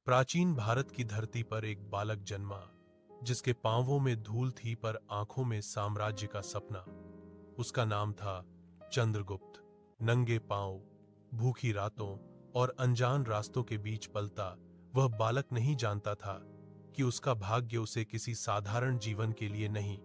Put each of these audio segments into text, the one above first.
प्राचीन भारत की धरती पर एक बालक जन्मा, जिसके पांवों में धूल थी पर आंखों में साम्राज्य का सपना। उसका नाम था चंद्रगुप्त। नंगे पांव, भूखी रातों और अनजान रास्तों के बीच पलता वह बालक नहीं जानता था कि उसका भाग्य उसे किसी साधारण जीवन के लिए नहीं,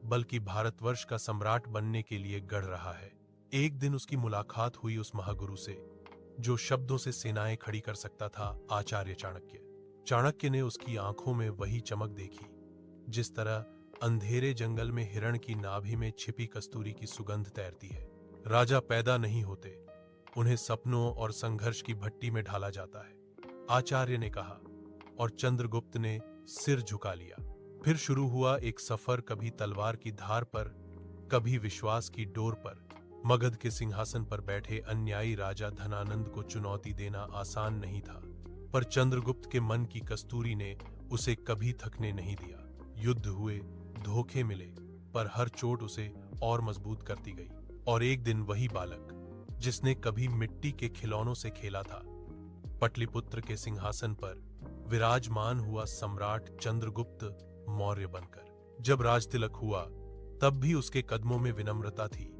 बल्कि भारतवर्ष का सम्राट बनने के लिए गढ़ रहा है। एक दिन उसकी मुलाकात हुई उस महागुरु से, जो शब्दों से सेनाएं खड़ी कर सकता था, आचार्य चाणक्य। चाणक्य ने उसकी आंखों में वही चमक देखी, जिस तरह अंधेरे जंगल में हिरण की नाभि में छिपी कस्तूरी की सुगंध तैरती है। राजा पैदा नहीं होते, उन्हें सपनों और संघर्ष की भट्टी में ढाला जाता है, आचार्य ने कहा, और चंद्रगुप्त ने सिर झुका लिया। फिर शुरू हुआ एक सफर, कभी तलवार की धार पर, कभी विश्वास की डोर पर। मगध के सिंहासन पर बैठे अन्यायी राजा धनानंद को चुनौती देना आसान नहीं था, पर चंद्रगुप्त के मन की कस्तूरी ने उसे कभी थकने नहीं दिया। युद्ध हुए, धोखे मिले, पर हर चोट उसे और मजबूत करती गई। और एक दिन वही बालक, जिसने कभी मिट्टी के खिलौनों से खेला था, पटलिपुत्र के सिंहासन पर विराजमान हुआ सम्राट चंद्रगुप्त मौर्य बनकर। जब राजतिलक हुआ, तब भी उसके कदमों में विनम्रता थी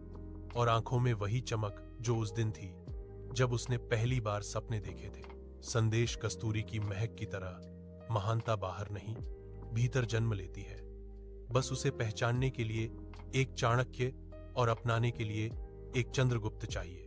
और आंखों में वही चमक जो उस दिन थी जब उसने पहली बार सपने देखे थे। संदेश कस्तूरी की महक की तरह, महानता बाहर नहीं, भीतर जन्म लेती है। बस उसे पहचानने के लिए एक चाणक्य और अपनाने के लिए एक चंद्रगुप्त चाहिए।